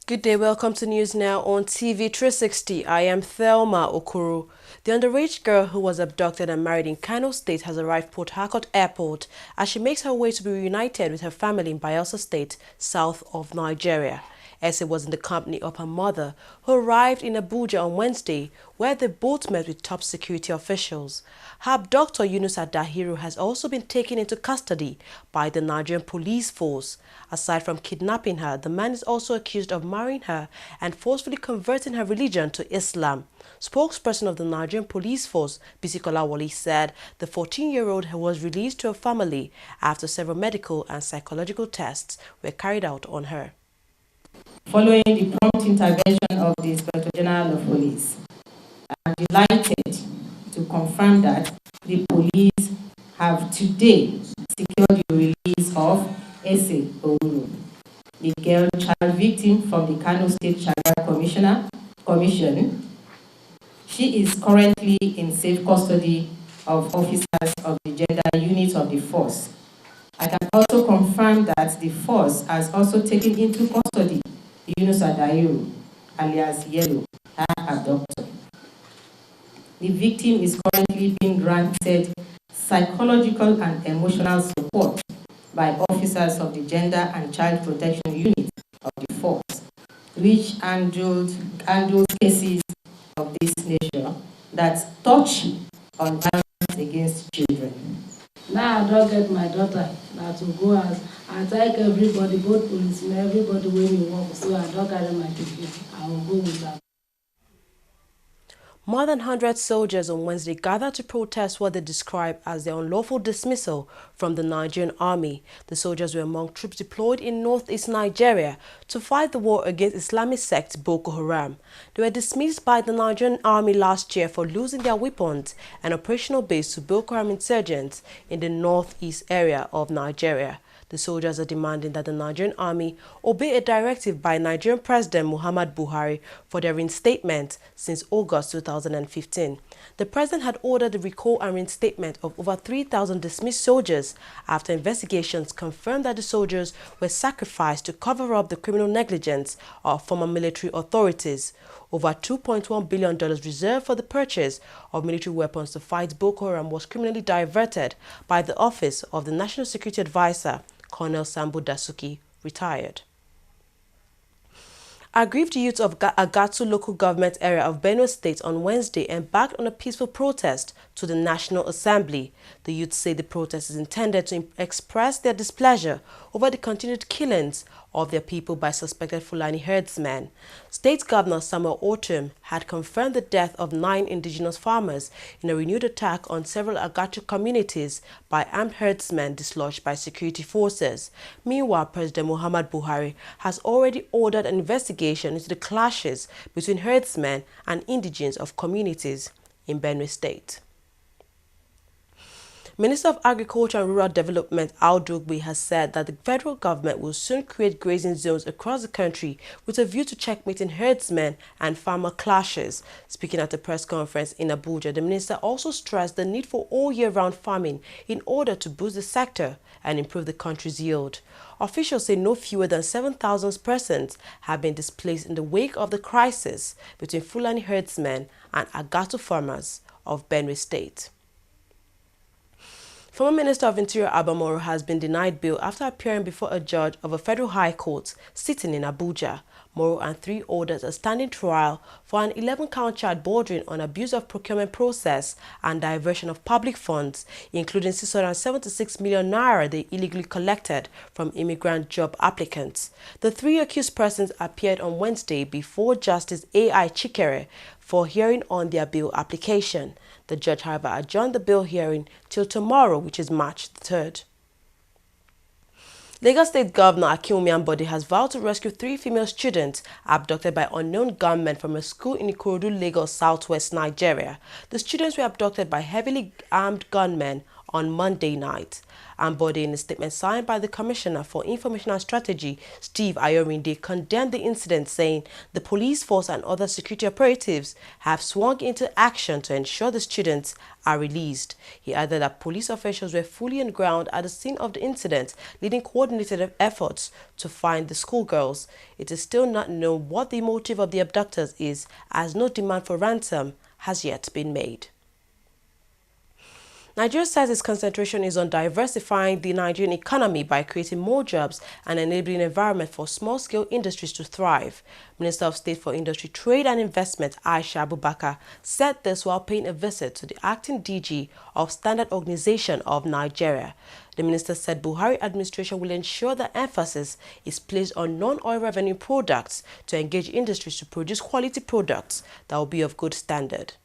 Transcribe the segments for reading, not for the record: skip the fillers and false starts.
Good day, welcome to News Now on TV360. I am Thelma Okoro. The underage girl who was abducted and married in Kano State has arrived Port Harcourt Airport as she makes her way to be reunited with her family in Bayelsa State, south of Nigeria. Essie was in the company of her mother, who arrived in Abuja on Wednesday, where they both met with top security officials. Her abductor, Yunusa Dahiru, has also been taken into custody by the Nigerian police force. Aside from kidnapping her, the man is also accused of marrying her and forcefully converting her religion to Islam. Spokesperson of the Nigerian police force, Bisi Kolawole, said the 14-year-old was released to her family after several medical and psychological tests were carried out on her. Following the prompt intervention of the Inspector General of Police, I am delighted to confirm that the police have today secured the release of Essie Ouru, the girl child victim from the Kano State Child Commission. She is currently in safe custody of officers of the gender unit of the force. I can also confirm that the force has also taken into custody Yunusa Dahiru, alias Yellow, her abductor. The victim is currently being granted psychological and emotional support by officers of the Gender and Child Protection Unit of the force, which handles cases of this nature that touch on violence against children. Now I don't get my daughter now to go as I take everybody, both policemen, everybody when you walk, so I don't carry my ticket. I will go with that. More than 100 soldiers on Wednesday gathered to protest what they described as their unlawful dismissal from the Nigerian army. The soldiers were among troops deployed in northeast Nigeria to fight the war against Islamic sect Boko Haram. They were dismissed by the Nigerian army last year for losing their weapons and operational base to Boko Haram insurgents in the northeast area of Nigeria. The soldiers are demanding that the Nigerian army obey a directive by Nigerian President Muhammadu Buhari for their reinstatement since August 2015. The president had ordered the recall and reinstatement of over 3,000 dismissed soldiers after investigations confirmed that the soldiers were sacrificed to cover up the criminal negligence of former military authorities. Over $2.1 billion reserved for the purchase of military weapons to fight Boko Haram was criminally diverted by the Office of the National Security Advisor, Colonel Sambo Dasuki, retired. Aggrieved youths of Agatu local government area of Benue State on Wednesday embarked on a peaceful protest to the National Assembly. The youths say the protest is intended to express their displeasure over the continued killings of their people by suspected Fulani herdsmen. State Governor Samuel Ortom had confirmed the death of 9 indigenous farmers in a renewed attack on several Agatu communities by armed herdsmen dislodged by security forces. Meanwhile, President Muhammadu Buhari has already ordered an investigation into the clashes between herdsmen and indigenes of communities in Benue State. Minister of Agriculture and Rural Development Al Dugbe has said that the federal government will soon create grazing zones across the country with a view to checkmating herdsmen and farmer clashes. Speaking at a press conference in Abuja, the minister also stressed the need for all-year-round farming in order to boost the sector and improve the country's yield. Officials say no fewer than 7,000 persons have been displaced in the wake of the crisis between Fulani herdsmen and Agatu farmers of Benue State. Former Minister of Interior Abba Moro has been denied bail after appearing before a judge of a federal high court sitting in Abuja. Moro and 3 others are standing trial for an 11-count charge bordering on abuse of procurement process and diversion of public funds, including 676 million naira they illegally collected from immigrant job applicants. The 3 accused persons appeared on Wednesday before Justice A.I. Chikere for hearing on their bail application. The judge, however, adjourned the bail hearing till tomorrow, which is March 3rd. Lagos State Governor Akinwumi Ambode has vowed to rescue 3 female students abducted by unknown gunmen from a school in Ikorodu, Lagos, southwest Nigeria. The students were abducted by heavily armed gunmen on Monday night. Embodying a statement signed by the Commissioner for Information and Strategy, Steve Ayorinde, condemned the incident, saying the police force and other security operatives have swung into action to ensure the students are released. He added that police officials were fully on ground at the scene of the incident, leading coordinated efforts to find the schoolgirls. It is still not known what the motive of the abductors is, as no demand for ransom has yet been made. Nigeria says its concentration is on diversifying the Nigerian economy by creating more jobs and enabling an environment for small-scale industries to thrive. Minister of State for Industry, Trade and Investment, Aisha Abubakar, said this while paying a visit to the acting DG of Standard Organization of Nigeria. The minister said Buhari administration will ensure that emphasis is placed on non-oil revenue products to engage industries to produce quality products that will be of good standard.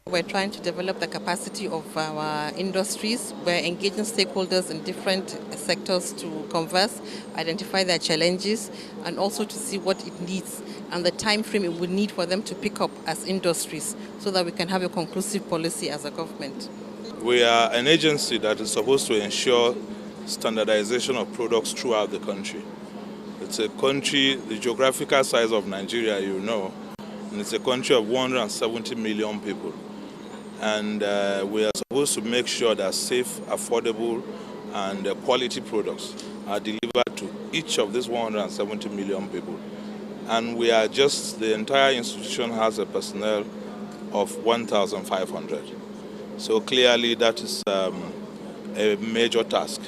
We're trying to develop the capacity of our industries. We're engaging stakeholders in different sectors to converse, identify their challenges, and also to see what it needs and the time frame it would need for them to pick up as industries so that we can have a conclusive policy as a government. We are an agency that is supposed to ensure standardization of products throughout the country. It's a country, the geographical size of Nigeria, you know, and it's a country of 170 million people. And we are supposed to make sure that safe, affordable, and quality products are delivered to each of these 170 million people. And we are the entire institution has a personnel of 1,500. So clearly that is a major task.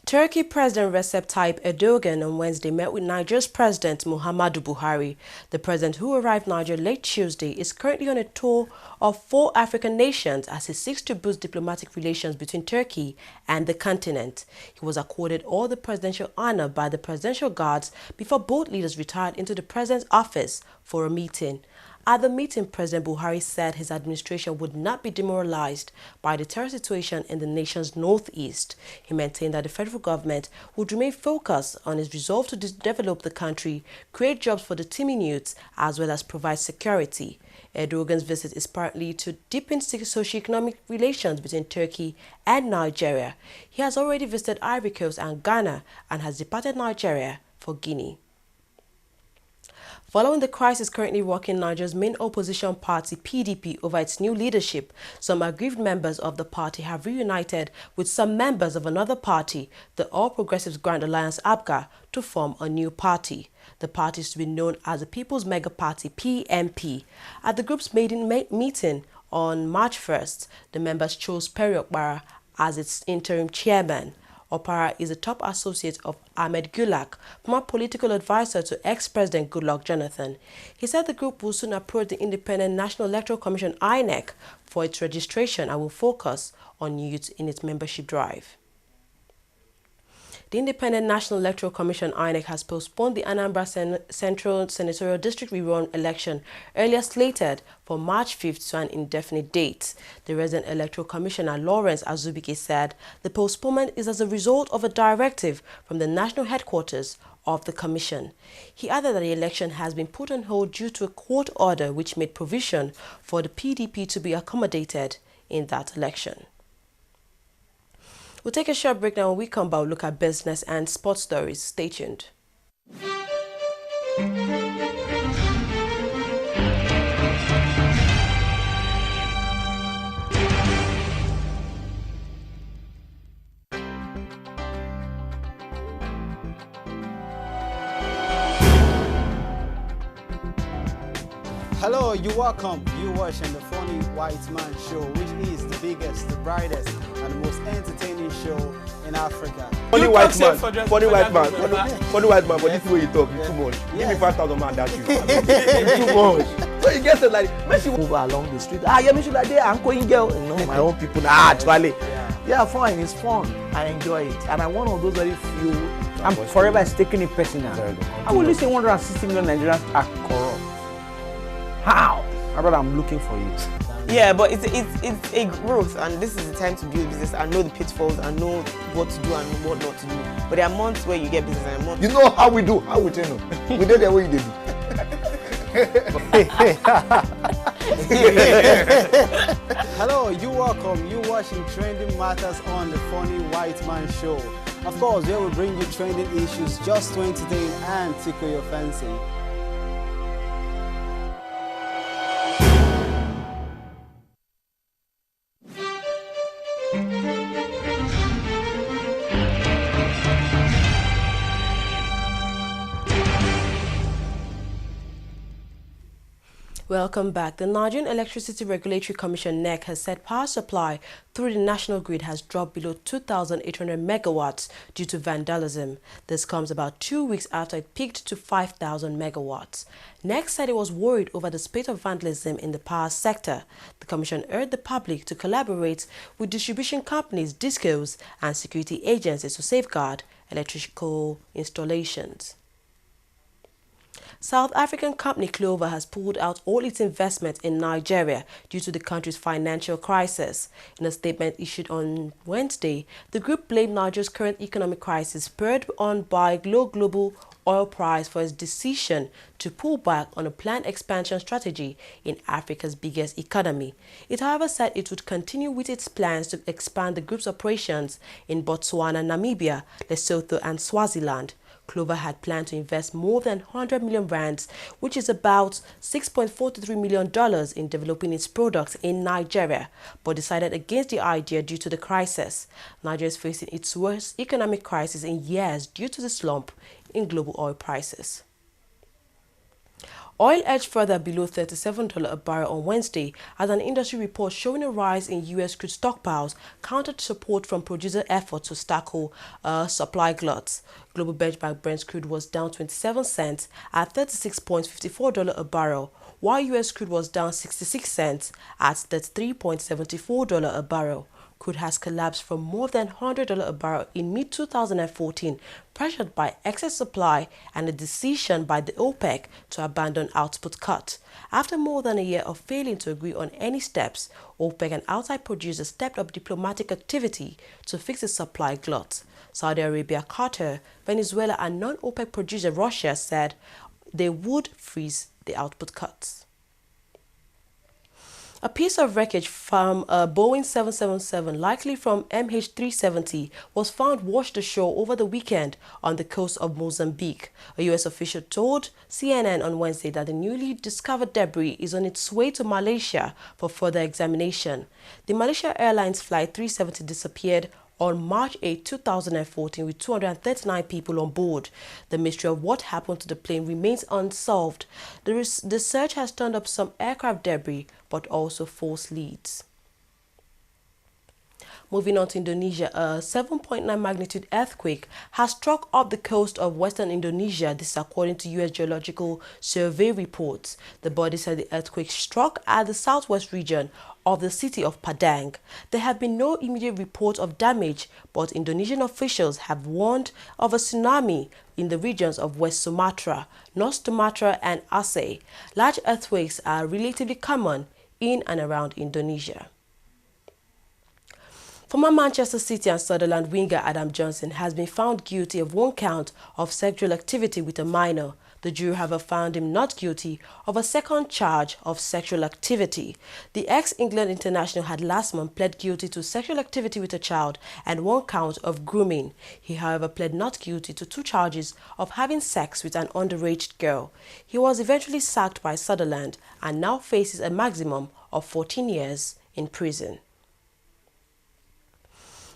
Turkey President Recep Tayyip Erdogan on Wednesday met with Nigeria's President Muhammadu Buhari. The president, who arrived in Nigeria late Tuesday, is currently on a tour of 4 African nations as he seeks to boost diplomatic relations between Turkey and the continent. He was accorded all the presidential honor by the presidential guards before both leaders retired into the president's office for a meeting. At the meeting, President Buhari said his administration would not be demoralized by the terror situation in the nation's northeast. He maintained that the federal government would remain focused on its resolve to develop the country, create jobs for the teeming youths, as well as provide security. Erdogan's visit is partly to deepen socio-economic relations between Turkey and Nigeria. He has already visited Ivory Coast and Ghana and has departed Nigeria for Guinea. Following the crisis currently rocking Nigeria's main opposition party, PDP, over its new leadership, some aggrieved members of the party have reunited with some members of another party, the All Progressives Grand Alliance APGA, to form a new party. The party is to be known as the People's Mega Party, PMP. At the group's maiden meeting on March 1st, the members chose Perry Okpara as its interim chairman. Okpara is a top associate of Ahmed Gulak, former political advisor to ex-President Goodluck Jonathan. He said the group will soon approach the Independent National Electoral Commission (INEC) for its registration and will focus on youth in its membership drive. The Independent National Electoral Commission (INEC) has postponed the Anambra Central Senatorial District rerun election, earlier slated for March 5th to an indefinite date. The resident electoral commissioner Lawrence Azubike said the postponement is as a result of a directive from the national headquarters of the commission. He added that the election has been put on hold due to a court order which made provision for the PDP to be accommodated in that election. We'll take a short break now. When we come back, we'll look at business and sports stories. Stay tuned. Hello, you're welcome. You're watching the Funny White Man Show, which is the biggest, the brightest, and the most entertaining show in Africa. Funny white man, funny white man, funny white man, but this way you talk, it's too much. Give me 5,000 man, that's you. It's too much. So you get it like, make you move along the street. Ah, yeah, me should like there, I'm going girl. You know, my own people, actually. Yeah, fine, it's fun. I enjoy it. And I'm one of those very few. I'm forever taking it personal. I will listen 160 million Nigerians are corrupt. How? My brother, I'm looking for you. Yeah, but it's a growth, and this is the time to build business. I know the pitfalls, I know what to do and what not to do. But there are months where you get business and months. You know how we do, how we train them. We do the way you do. Hello, you welcome. You watching Trending Matters on the Funny White Man Show. Of course, we will bring you trending issues just to entertain and tickle your fancy. Welcome back. The Nigerian Electricity Regulatory Commission (NEC) has said power supply through the national grid has dropped below 2,800 megawatts due to vandalism. This comes about 2 weeks after it peaked to 5,000 megawatts. NEC said it was worried over the spate of vandalism in the power sector. The commission urged the public to collaborate with distribution companies, discos, and security agencies to safeguard electrical installations. South African company Clover has pulled out all its investment in Nigeria due to the country's financial crisis. In a statement issued on Wednesday, the group blamed Nigeria's current economic crisis spurred on by low global oil price for its decision to pull back on a planned expansion strategy in Africa's biggest economy. It, however, said it would continue with its plans to expand the group's operations in Botswana, Namibia, Lesotho, and Swaziland. Clover had planned to invest more than 100 million rands, which is about $6.43 million in developing its products in Nigeria, but decided against the idea due to the crisis. Nigeria is facing its worst economic crisis in years due to the slump in global oil prices. Oil edged further below $37 a barrel on Wednesday as an industry report showing a rise in U.S. crude stockpiles countered support from producer efforts to tackle supply gluts. Global benchmark Brent crude was down 27 cents at $36.54 a barrel, while U.S. crude was down 66 cents at $33.74 a barrel. Crude has collapsed from more than $100 a barrel in mid-2014, pressured by excess supply and a decision by the OPEC to abandon output cut. After more than a year of failing to agree on any steps, OPEC and outside producers stepped up diplomatic activity to fix the supply glut. Saudi Arabia, Qatar, Venezuela, and non-OPEC producer Russia said they would freeze the output cuts. A piece of wreckage from a Boeing 777, likely from MH370, was found washed ashore over the weekend on the coast of Mozambique. A U.S. official told CNN on Wednesday that the newly discovered debris is on its way to Malaysia for further examination. The Malaysia Airlines Flight 370 disappeared on March 8, 2014, with 239 people on board. The mystery of what happened to the plane remains unsolved. The search has turned up some aircraft debris, but also false leads. Moving on to Indonesia, a 7.9 magnitude earthquake has struck up the coast of western Indonesia. This is according to U.S. Geological Survey reports. The body said the earthquake struck at the southwest region of the city of Padang. There have been no immediate reports of damage, but Indonesian officials have warned of a tsunami in the regions of West Sumatra, North Sumatra, and Aceh. Large earthquakes are relatively common in and around Indonesia. Former Manchester City and Sunderland winger Adam Johnson has been found guilty of one count of sexual activity with a minor. The jury, however, found him not guilty of a second charge of sexual activity. The ex-England international had last month pled guilty to sexual activity with a child and one count of grooming. He, however, pled not guilty to 2 charges of having sex with an underage girl. He was eventually sacked by Sunderland and now faces a maximum of 14 years in prison.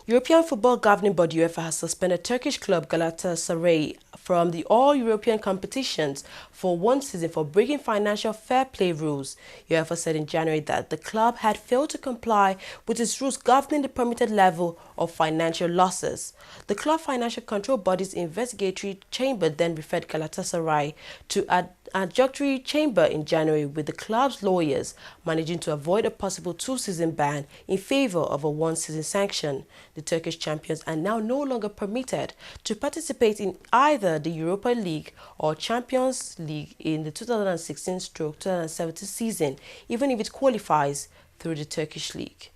European football governing body UEFA has suspended Turkish club Galatasaray from the all-European competitions for 1 season for breaking financial fair play rules. UEFA said in January that the club had failed to comply with its rules governing the permitted level of financial losses. The club financial control body's investigatory chamber then referred Galatasaray to an adjudicatory chamber in January, with the club's lawyers managing to avoid a possible 2-season ban in favor of a 1-season sanction. The Turkish champions are now no longer permitted to participate in either the Europa League or Champions League in the 2016-2017 season, even if it qualifies through the Turkish league.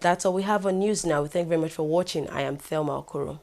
That's all we have on news now. Thank you very much for watching. I am Thelma Okoro.